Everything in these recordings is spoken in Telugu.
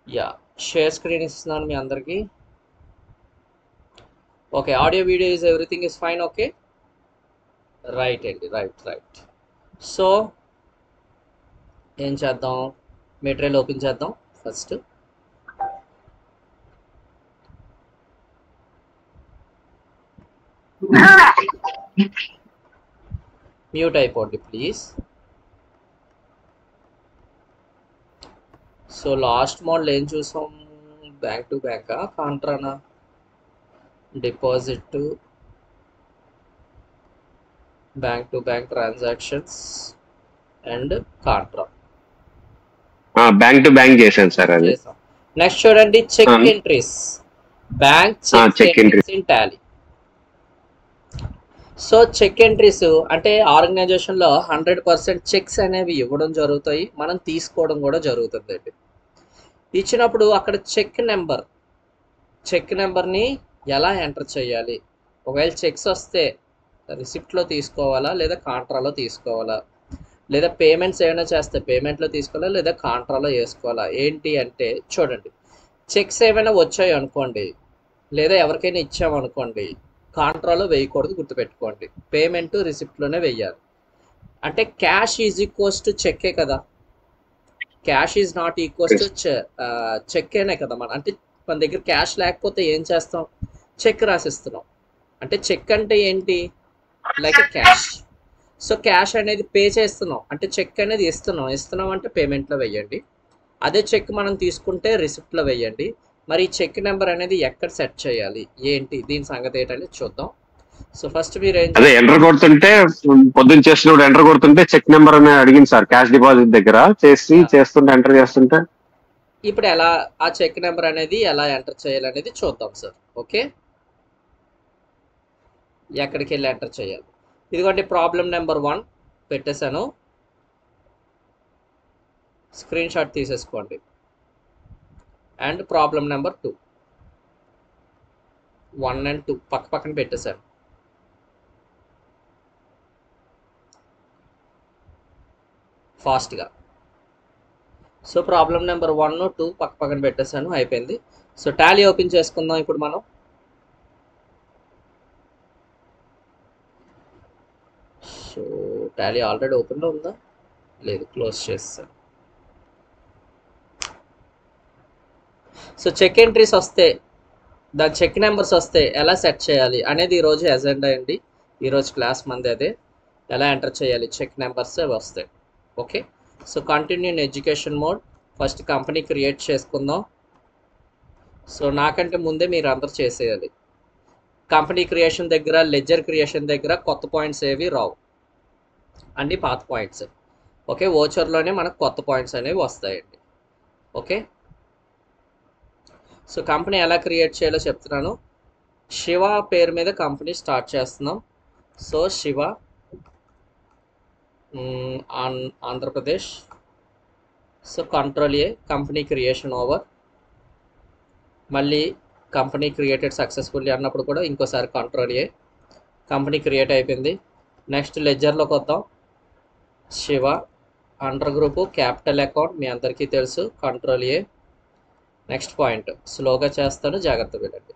యా షేర్ స్క్రీన్ ఇస్తున్నాను మీ అందరికీ. Okay, audio video is everything is fine. Okay right అండి, రైట్. సో ఏం చేద్దాం, మెటీరియల్ ఓపెన్ చేద్దాం. ఫస్ట్ మ్యూట్ అయిపోండి ప్లీజ్. సో లాస్ట్ మోడల్ ఏం చూసాం, బ్యాంక్ టు బ్యాంకా కాంట్రానా, deposit bank to bank transactions and contra bank to bank చేశాను సార్ అది. చేసాం. నెక్స్ట్ చూడండి, cheque entries, bank cheque entries in Tally. So cheque entries అంటే ఆర్గనైజేషన్లో 100% చెక్స్ అనేవి ఇవ్వడం జరుగుతాయి, మనం తీసుకోవడం కూడా జరుగుతుందండి. ఇచ్చినప్పుడు అక్కడ చెక్ నెంబర్ని ఎలా ఎంటర్ చేయాలి, ఒకవేళ చెక్స్ వస్తే రిసిప్ట్లో తీసుకోవాలా లేదా కాంట్రాలో తీసుకోవాలా, లేదా పేమెంట్స్ ఏమైనా చేస్తే పేమెంట్లో తీసుకోవాలా లేదా కాంట్రాలో వేసుకోవాలా ఏంటి అంటే చూడండి, చెక్స్ ఏమైనా వచ్చాయి అనుకోండి లేదా ఎవరికైనా ఇచ్చామనుకోండి కాంట్రాలో వేయకూడదు, గుర్తుపెట్టుకోండి. పేమెంట్ రిసిప్ట్లోనే వేయాలి. అంటే క్యాష్ ఈజ్ ఈక్వల్స్ టు చెక్కే కదా, cash is not equals to చెక్కేనే కదా. అంటే మన దగ్గర క్యాష్ లేకపోతే ఏం చేస్తాం, చెక్ రాసిస్తున్నాం. అంటే చెక్ అంటే ఏంటి, లైక్ క్యాష్. సో క్యాష్ అనేది పే చేస్తున్నాం, అంటే చెక్ అనేది ఇస్తున్నాం అంటే పేమెంట్లో వేయండి. అదే చెక్ మనం తీసుకుంటే రిసిప్ట్లో వేయండి. మరి ఈ చెక్ నెంబర్ అనేది ఎక్కడ సెట్ చేయాలి ఏంటి, దీని సంగతి ఏంటనేది చూద్దాం. సో ఫస్ట్ మీరు అదే ఎంటర్ కొడుతుంటే పొద్దున్న చేసినప్పుడు ఎంటర్ కొడుతుంటే చెక్ నెంబర్ అనేది అడిగింది సార్, క్యాష్ డిపాజిట్ దగ్గర చేస్తుంటే ఎంటర్ చేస్తుంటే ఇప్పుడు ఎలా ఆ చెక్ నెంబర్ అనేది ఎలా ఎంటర్ చేయాలనేది చూద్దాం సార్. ఓకే, ఎక్కడికి వెళ్ళి ఎంటర్ చేయాలి. ఇదిగోండి ప్రాబ్లం నెంబర్ 1 పెట్టేశాను, స్క్రీన్ షాట్ తీసేసుకోండి. అండ్ ప్రాబ్లం నెంబర్ 2, 1 and 2 పక్కన పెట్టేశాను. ఫాస్ట్గా. సో ప్రాబ్లం నెంబర్ 1, 2 పక్కన పెట్టేశాను, అయిపోయింది. సో టాలీ ఓపెన్ చేసుకుందాం ఇప్పుడు మనం. సో టాలీ ఆల్రెడీ ఓపెన్లో ఉందా, లేదు, క్లోజ్ చేస్తాను. సో చెక్ ఎంట్రీస్ వస్తే, దాని చెక్ నెంబర్స్ వస్తే ఎలా సెట్ చేయాలి అనేది ఈరోజు ఎజెండా అండి, ఈరోజు క్లాస్ మంది అదే, ఎలా ఎంటర్ చేయాలి, చెక్ నెంబర్స్ వస్తాయి. Okay, so continue in education mode. First company create చేసుకుందాం. సో నాకంటే ముందే మీరు అందరు చేసేయాలి. కంపెనీ క్రియేషన్ దగ్గర, లెడ్జర్ క్రియేషన్ దగ్గర కొత్త పాయింట్స్ ఏవి రావు, అన్ని పాత పాయింట్స్. ఓకే, ఓచర్లోనే మనకు కొత్త పాయింట్స్ అనేవి వస్తాయండి. ఓకే, సో కంపెనీ ఎలా క్రియేట్ చేయాలో చెప్తున్నాను. శివ పేరు మీద కంపెనీ స్టార్ట్ చేస్తున్నాం. So Siva Andhra Pradesh. So control A, company creation over. మళ్ళీ కంపెనీ క్రియేటెడ్ సక్సెస్ఫుల్లీ అన్నప్పుడు కూడా ఇంకోసారి కంట్రోల్ ఏ, కంపెనీ క్రియేట్ అయిపోయింది. నెక్స్ట్ లెడ్జర్లోకి వద్దాం. Siva under group capital account మీ అందరికీ తెలుసు, కంట్రోల్ ఏ. నెక్స్ట్ పాయింట్ స్లోగా చేస్తాను, జాగ్రత్త పెట్టండి.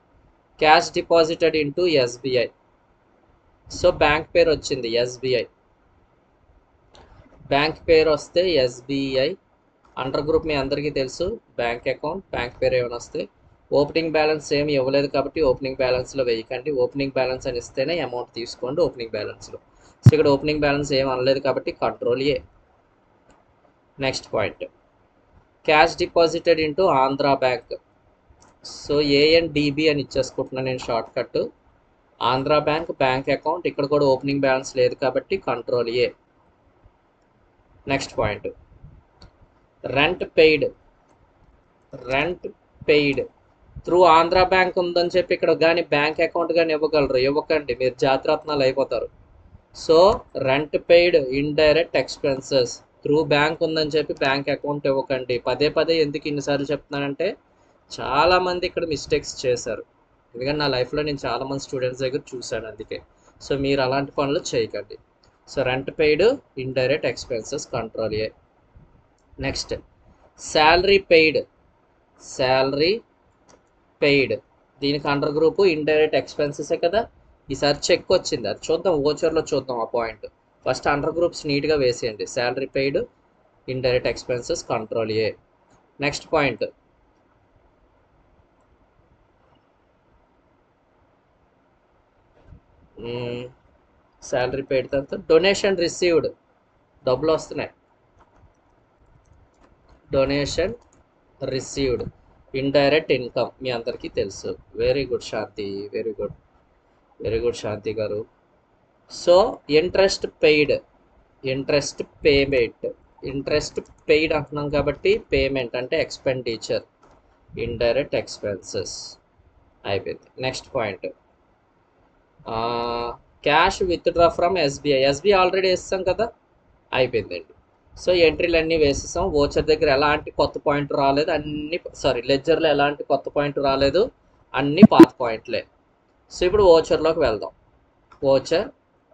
Cash deposited into SBI. So bank పేరు వచ్చింది ఎస్బీఐ, బ్యాంక్ పేరు వస్తే ఎస్బీఐ. అండర్ గ్రూప్ మీ అందరికీ తెలుసు, బ్యాంక్ అకౌంట్, బ్యాంక్ పేరు ఏమైనా వస్తే. ఓపెనింగ్ బ్యాలెన్స్ ఏమి ఇవ్వలేదు కాబట్టి ఓపెనింగ్ బ్యాలెన్స్లో వేయకండి, ఓపెనింగ్ బ్యాలెన్స్ అని ఇస్తేనే అమౌంట్ తీసుకోండి ఓపెనింగ్ బ్యాలెన్స్లో. సో ఇక్కడ ఓపెనింగ్ బ్యాలెన్స్ ఏం అనలేదు కాబట్టి control A. Next point cash deposited into Andhra bank. So ఏఎన్డిబి అని ఇచ్చేసుకుంటున్నాను నేను short cut. Andhra bank bank account, ఇక్కడ కూడా ఓపెనింగ్ బ్యాలెన్స్ లేదు కాబట్టి control A. Next point rent paid through Andhra bank ఉందని చెప్పి ఇక్కడ కానీ బ్యాంక్ అకౌంట్ కానీ ఇవ్వగలరు, ఇవ్వకండి, మీరు జాతిరత్నాలు అయిపోతారు. So rent paid indirect expenses through bank ఉందని చెప్పి బ్యాంక్ అకౌంట్ ఇవ్వకండి. పదే ఎందుకు ఇన్నిసార్లు చెప్తున్నానంటే చాలామంది ఇక్కడ మిస్టేక్స్ చేశారు, ఎందుకంటే నా లైఫ్లో నేను చాలామంది స్టూడెంట్స్ దగ్గర చూశాను, అందుకే. సో మీరు అలాంటి పనులు చేయకండి. So rent paid indirect expenses control A. Next salary paid salary paid, దీనికి అండర్ గ్రూపు ఇండైరెక్ట్ ఎక్స్పెన్సెసే కదా. ఈసారి చెక్ వచ్చింది, అది చూద్దాం, ఓచర్లో చూద్దాం ఆ పాయింట్. ఫస్ట్ అండర్ గ్రూప్స్ నీట్గా వేసేయండి. Salary paid, indirect expenses, control A. Next point, salary paid తర్వాత డొనేషన్ రిసీవ్డ్, డబ్బులు వస్తున్నాయి, డొనేషన్ రిసీవ్డ్, ఇండైరెక్ట్ ఇన్కమ్ మీ అందరికీ తెలుసు. వెరీ గుడ్ శాంతి, very good, very good Shanti గారు. So interest paid, interest payment, interest paid అంటున్నాం కాబట్టి పేమెంట్ అంటే ఎక్స్పెండిచర్, ఇండైరెక్ట్ ఎక్స్పెన్సెస్ అయిపోయింది. Next point, cash withdraw from SBI, SBI already వేస్తాం కదా, అయిపోయిందండి. సో ఎంట్రీలు అన్నీ వేసేసాం. ఓచర్ దగ్గర ఎలాంటి కొత్త పాయింట్ రాలేదు, అన్ని లెడ్జర్లో ఎలాంటి కొత్త పాయింట్ రాలేదు, అన్ని పాత పాయింట్లే. సో ఇప్పుడు ఓచర్లోకి వెళ్దాం. ఓచర్,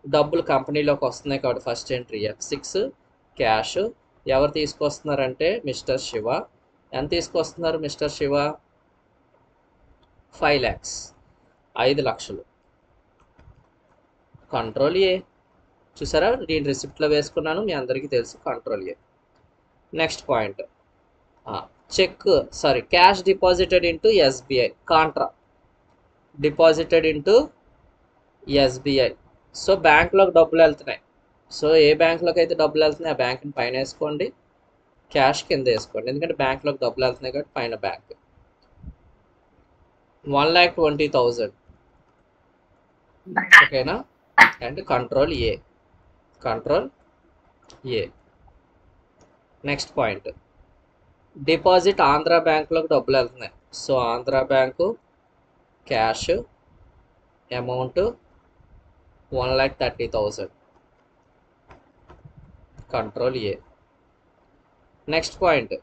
డబ్బులు కంపెనీలోకి వస్తున్నాయి కాబట్టి ఫస్ట్ ఎంట్రీ F6, క్యాష్. ఎవరు తీసుకొస్తున్నారంటే మిస్టర్ శివ. ఎంత తీసుకొస్తున్నారు మిస్టర్ శివ? 5 lakhs, 5 లక్షలు. కంట్రోల్ ఏ, చూసారా నేను రిసిప్ట్లో వేసుకున్నాను, మీ అందరికీ తెలుసు, control A. Next point, cheque cash deposited into SBI, contra deposited into SBI. So బ్యాంక్లోకి డబ్బులు వెళ్తున్నాయి. సో ఏ బ్యాంక్లోకి అయితే డబ్బులు వెళ్తున్నాయి ఆ బ్యాంక్ని పైన వేసుకోండి, క్యాష్ కింద వేసుకోండి, ఎందుకంటే బ్యాంక్లోకి డబ్బులు వెళ్తున్నాయి కాబట్టి పైన బ్యాంక్. 1,20,000, ఓకేనా. And control A, control A. Next point, deposit Andhra బ్యాంక్లోకి డబ్బులు వెళ్తున్నాయి. So Andhra bank cash amount 1,30,000, control A. Next point,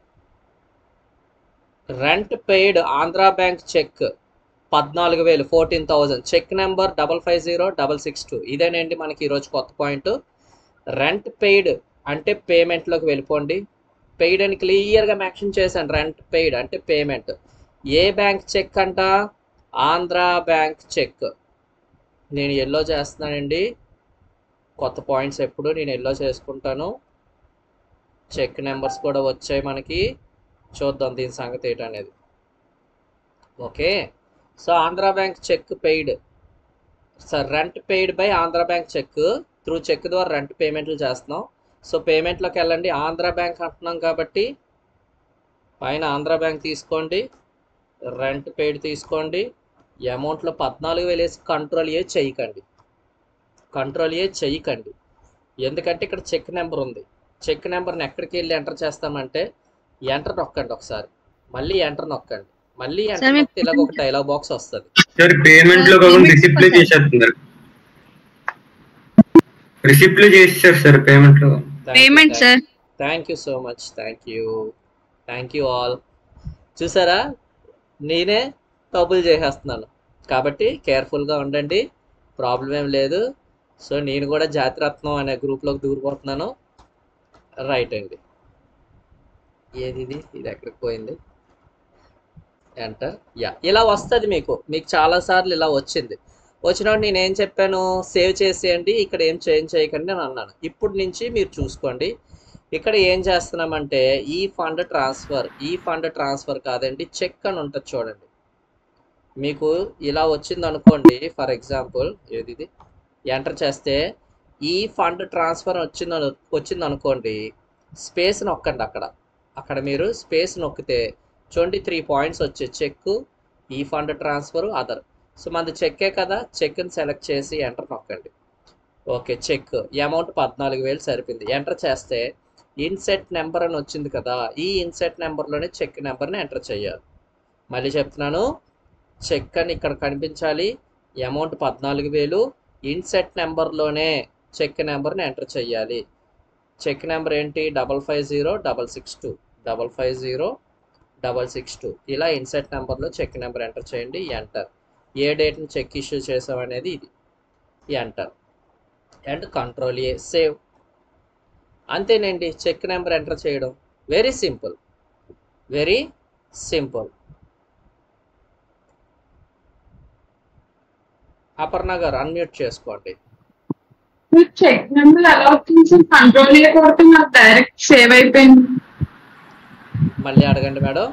rent paid Andhra bank cheque 14,000, 14,000, cheque number 550662. ఇదేనండి మనకి ఈరోజు కొత్త పాయింట్. రెంట్ పెయిడ్ అంటే పేమెంట్లోకి వెళ్ళిపోండి. పెయిడ్ అని క్లియర్గా మెన్షన్ చేశాను, రెంట్ పెయిడ్ అంటే పేమెంట్. ఏ బ్యాంక్ చెక్ అంట? Andhra bank cheque. నేను ఎల్లో చేస్తున్నానండి, కొత్త పాయింట్స్ ఎప్పుడు నేను ఎల్లో చేసుకుంటాను. చెక్ నెంబర్స్ కూడా వచ్చాయి మనకి, చూద్దాం దీని సంగతి ఏంటనేది. Okay, so Andhra bank cheque paid, rent paid by Andhra bank cheque. Through cheque ద్వారా రెంట్ పేమెంట్లు చేస్తున్నాం. సో పేమెంట్లోకి వెళ్ళండి, ఆంధ్ర బ్యాంక్ అంటున్నాం కాబట్టి పైన ఆంధ్ర బ్యాంక్ తీసుకోండి, రెంట్ పెయిడ్ తీసుకోండి, అమౌంట్లో 14,000 వేసి కంట్రోల్ ఏ చేయకండి, కంట్రోల్ ఏ చేయకండి. ఎందుకంటే ఇక్కడ చెక్ నెంబర్ ఉంది. చెక్ నెంబర్ని ఎక్కడికి వెళ్ళి ఎంటర్ చేస్తామంటే ఎంటర్ నొక్కండి ఒకసారి, మళ్ళీ ఎంటర్ నొక్కండి, మళ్ళీ ఎంటర్ నొక్కితే ఇలాగ ఒక డైలాగ్ బాక్స్ వస్తుంది. సార్ పేమెంట్ లో కాకుండా రిసిప్ట్ లో చేసేస్తున్నారు, రిసిప్ట్ లో చేసేసారు సార్ పేమెంట్ లో. Payment sir. Thank you so much, thank you all. చూసారా నేనే డబ్బులు చేసేస్తున్నాను కాబట్టి కేర్ఫుల్గా ఉండండి, ప్రాబ్లం ఏం లేదు. సో నేను కూడా జాతిరత్నం అనే గ్రూప్లోకి దూరిపోతున్నాను. రైట్ అండి, ఏది ఇది ఎక్కడికి పోయింది, ఎంటర్. ఇలా వస్తుంది మీకు చాలాసార్లు ఇలా వచ్చింది. వచ్చినప్పుడు నేను చెప్పాను, సేవ్ చేసేయండి, ఇక్కడ ఏం చేంజ్ చేయకండి అని అన్నాను. ఇప్పుడు నుంచి మీరు చూసుకోండి, ఇక్కడ ఏం చేస్తున్నామంటే ఈ ఫండ్ ట్రాన్స్ఫర్ కాదండి, చెక్ అని ఉంటుంది చూడండి. మీకు ఇలా వచ్చింది అనుకోండి, ఫర్ ఎగ్జాంపుల్ ఇది ఎంటర్ చేస్తే ఈ ఫండ్ ట్రాన్స్ఫర్ వచ్చింది అనుకోండి, స్పేస్ నొక్కండి. అక్కడ మీరు స్పేస్ నొక్కితే చూడండి 3 పాయింట్స్ వచ్చాయి, చెక్, ఈ ఫండ్ ట్రాన్స్ఫర్, అదర్. సో మనది చెక్కే కదా, చెక్ని సెలెక్ట్ చేసి ఎంటర్ నొక్కండి. ఓకే, చెక్ అమౌంట్ 14,000 సరిపోయింది. ఎంటర్ చేస్తే ఇన్సెట్ నెంబర్ అని వచ్చింది కదా, ఈ ఇన్సెట్ నెంబర్లోనే చెక్ నెంబర్ని ఎంటర్ చేయాలి. మళ్ళీ చెప్తున్నాను, చెక్ అని ఇక్కడ కనిపించాలి, అమౌంట్ 14,000, ఇన్సెట్ నెంబర్లోనే చెక్ నెంబర్ని ఎంటర్ చేయాలి. చెక్ నెంబర్ ఏంటి? 550662, 550662. ఇలా ఇన్సెట్ నెంబర్లో చెక్ నెంబర్ ఎంటర్ చేయండి, ఎంటర్. ఏ డేట్ని చెక్ ఇష్యూ చేసామనేది ఇది, enter. And control A, save. అంతేనండి చెక్ నెంబర్ ఎంటర్ చేయడం, very simple, very simple. Aparna గారు అన్మ్యూట్ చేసుకోండి. మీరు చెక్ నెంబర్ ఎలా వచ్చింది సార్? కంట్రోల్ చేయకూడదు, నాకు డైరెక్ట్ సేవ్ అయిపోయింది. మళ్ళీ అడగండి మేడం.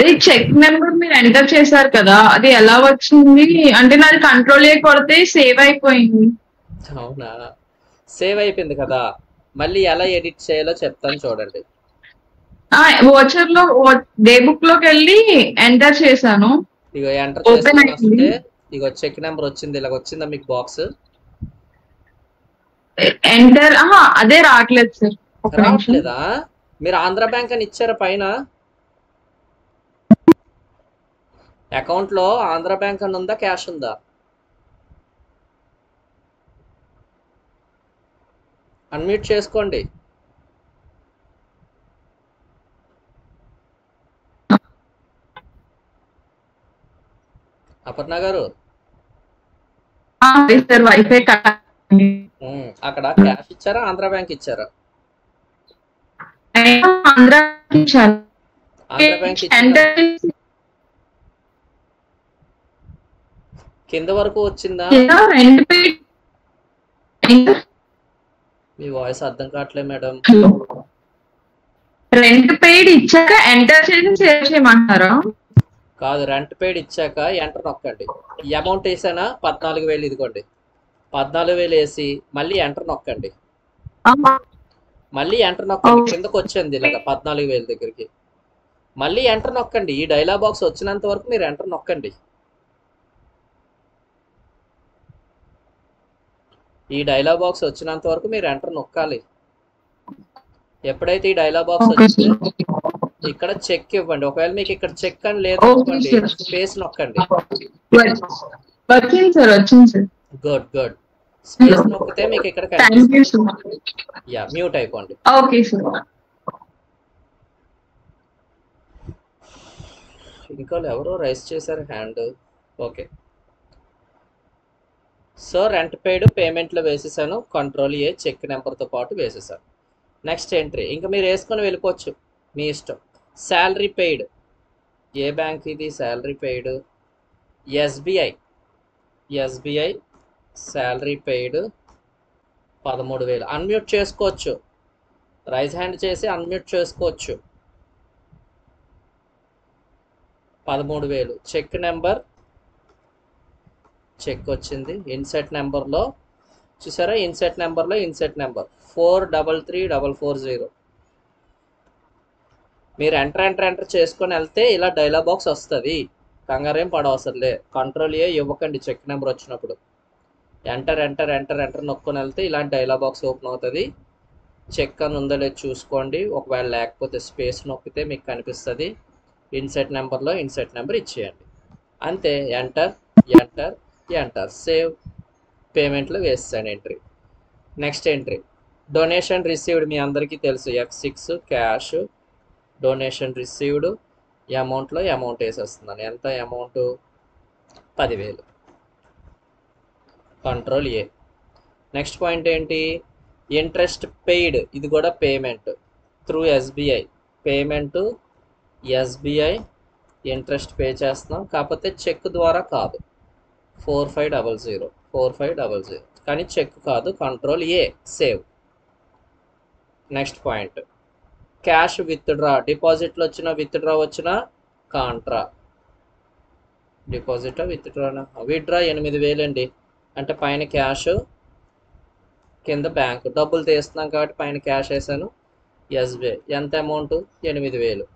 అది చెక్ నెంబర్ మీరు ఎంటర్ చేశారు కదా, అది ఎలా వచ్చింది అంటే నాది కంట్రోల్ చేయకూడదు సేవ్ అయిపోయింది. అవునా, సేవ్ అయిపోయింది కదా, మళ్ళీ ఎలా ఎడిట్ చేయాలో చెప్తాను చూడండి. వాచర్ లో డే బుక్ లోకి వెళ్ళి ఎంటర్ చేశాను. ఇగో ఎంటర్ Open చేసుకొని అయింది. వస్తే ఇగో చెక్ నెంబర్ వచ్చింది, ఇలాగ వచ్చిందా మీకు బాక్స్? ఎంటర్ అదే రావట్లేదు సార్. ఒక నిమిషం. రావట్లేదా? మీరు ఆంధ్ర బ్యాంక్ అని ఇచ్చారా పైన? అకౌంట్ లో ఆంధ్ర బ్యాంక్ అని ఉందా, క్యాష్ ఉందా? అన్మ్యూట్ చేసుకోండి. అపర్ణ గారు సార్ వైఫై అక్కడ క్యాష్ ఇచ్చారా, ఆంధ్ర బ్యాంక్ ఇచ్చారా? ఆంధ్ర ఇచ్చారు. ఆంధ్ర బ్యాంక్ ఇచ్చారా? ఎంటర్ కింద వరకు వచ్చిందా? రెండు పేజ్ మీ వాయిస్ అర్థం కావట్లేదు మేడం. రెంట్ పెయిడ్ ఇచ్చాక ఎంటర్ చేసి సేవ్ చేయమంటారా? కాదు, రెంట్ పెయిడ్ ఇచ్చాక ఎంటర్ నొక్కండి. ఈ అమౌంట్ వేసానా 14,000, ఇదిగోండి 14,000 వేసి మళ్ళీ ఎంటర్ నొక్కండి. మళ్ళీ ఎంటర్ నొక్కండి, కిందకు వచ్చింది ఇలాగ 14,000 దగ్గరికి. మళ్ళీ ఎంటర్ నొక్కండి. ఈ డైలాగ్ బాక్స్ వచ్చినంత వరకు మీరు ఎంటర్ నొక్కండి. ఈ డైలాగ్ బాక్స్ వచ్చినంత వరకు మీరు ఎంటర్ నొక్కాలి. ఎప్పుడైతే ఈ డైలాగ్ బాక్స్ వచ్చిందో ఇక్కడ చెక్ ఇవ్వండి. ఒకవేళ మీకు ఇక్కడ చెక్ అని లేదు అనుకోండి, స్పేస్ నొక్కండి. వచ్చింది సార్, వచ్చింది సార్. Good good. స్పేస్ నొక్కితే మీకు ఇక్కడ యా మ్యూట్ అయిపోండి. Okay sir. ఇంకా ఎవరో రైస్ చేశారు hand. Okay, so rent paid పేమెంట్లో వేసేసాను. కంట్రోల్ ఏ చెక్ నెంబర్తో పాటు వేసేసాను. నెక్స్ట్ ఎంట్రీ ఇంకా మీరు వేసుకొని వెళ్ళిపోవచ్చు, మీ ఇష్టం. శాలరీ పెయిడ్, ఏ బ్యాంక్ ఇది? Salary paid SBI. SBI salary paid 13,000. Unmute చేసుకోవచ్చు, రైజ్ హ్యాండ్ చేసి అన్మ్యూట్ చేసుకోవచ్చు. 13,000 చెక్ నెంబర్, చెక్ వచ్చింది. ఇన్సెట్ నెంబర్లో చూసారా, ఇన్సెట్ నెంబర్లో ఇన్సెట్ నెంబర్ 433,440. మీరు ఎంటర్ చేసుకొని వెళ్తే ఇలా డైలాగ్ బాక్స్ వస్తుంది. కంగారేం పడవసరం లే. కంట్రోల్ ఏ ఇవ్వకండి చెక్ నెంబర్ వచ్చినప్పుడు. ఎంటర్ నొక్కొని వెళ్తే ఇలాంటి డైలాగ్ బాక్స్ ఓపెన్ అవుతుంది. చెక్ అని ఉందో లేదు చూసుకోండి. ఒకవేళ లేకపోతే స్పేస్ నొక్కితే మీకు కనిపిస్తుంది. ఇన్సెట్ నెంబర్లో ఇన్సెట్ నెంబర్ ఇచ్చేయండి, అంతే. Enter save. పేమెంట్లో వేస్తాను entry. Next entry donation received. మీ అందరికీ తెలుసు, F6 క్యాష్. Donation received. ఈ అమౌంట్లో అమౌంట్ వేసేస్తున్నాను. ఎంత amount? 10,000. Control A. Next point ఏంటి? Interest paid. ఇది కూడా payment through SBI. Payment SBI interest pay చేస్తున్నాం, కాకపోతే చెక్ ద్వారా కాదు. 4500 కానీ చెక్ కాదు. Control A save. Next point cash withdraw. డిపాజిట్లో వచ్చిన విత్డ్రా వచ్చిన కాంట్రా. డిపాజిట్ విత్డ్రానా? విత్డ్రా 8,000 అండి. అంటే పైన క్యాష్, కింద బ్యాంక్. డబ్బులు తీస్తున్నాం కాబట్టి పైన క్యాష్ వేసాను. ఎస్బీఐ ఎంత అమౌంట్? 8,000.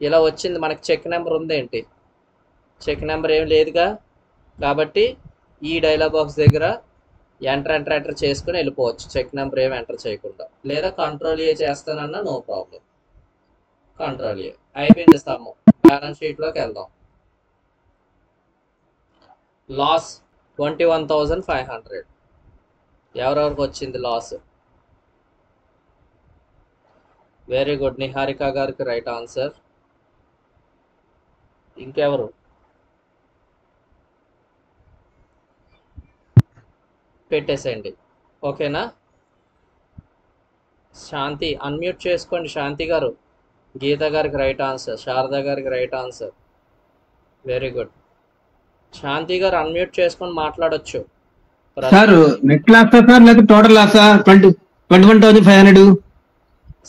ఇలా వచ్చింది. మనకి చెక్ నెంబర్ ఉందేంటి? చెక్ నెంబర్ ఏం లేదుగా, కాబట్టి ఈ డైలాగ్ బాక్స్ దగ్గర ఎంటర్ చేసుకుని వెళ్ళిపోవచ్చు, చెక్ నెంబర్ ఏమి ఎంటర్ చేయకుండా. లేదా కంట్రోల్ ఏ చేస్తానన్నా నో ప్రాబ్లం. కంట్రోల్ ఏ అయిపోయింది. ఇస్తాము. బ్యాలెన్స్ షీట్లోకి వెళ్దాం. లాస్ 21,500. ఎవరెవరికి వచ్చింది లాస్? వెరీ గుడ్, నిహారిక గారికి రైట్ ఆన్సర్. ఇంకెవరు? పెట్టేసేయండి, ఓకేనా? శాంతి అన్మ్యూట్ చేసుకోండి. శాంతి గారు గీత గారికి రైట్ ఆన్సర్. శారద గారికి right answer. Very good. Shanti గారు అన్మ్యూట్ చేసుకొని మాట్లాడొచ్చు. సార్ నెట్ లాసా సార్ లేకపోతే టోటల్ లాసా 21,500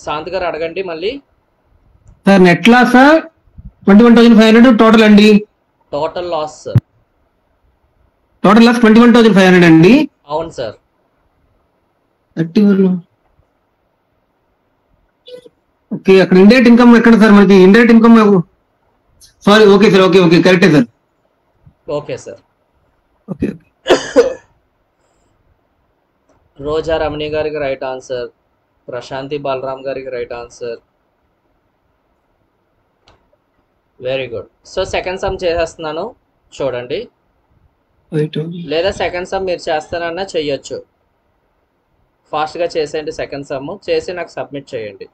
శాంతి గారు అడగండి మళ్ళీ. సార్ నెట్ లాసా 21,500 టోటల్ అండి. Total loss sir. Total loss 21,500 అండి. అవును సార్. 31. ఓకే, అక్కడ ఇండైరెక్ట్ ఇన్కమ్ ఎక్కడ సార్ మనకి? Indirect income sorry, okay sir, okay okay కరెక్టే sir. Okay sir. Okay. Roja Ramani గారికి రైట్ ఆన్సర్. ప్రశాంతి బాలరామ్ గారికి right answer. Very good. So second some చేసేస్తున్నాను చూడండి, లేదా సెకండ్ సమ్ మీరు చేస్తానన్నా చెయ్యొచ్చు. ఫాస్ట్గా చేసేయండి. సెకండ్ సమ్ చేసి నాకు సబ్మిట్ చేయండి.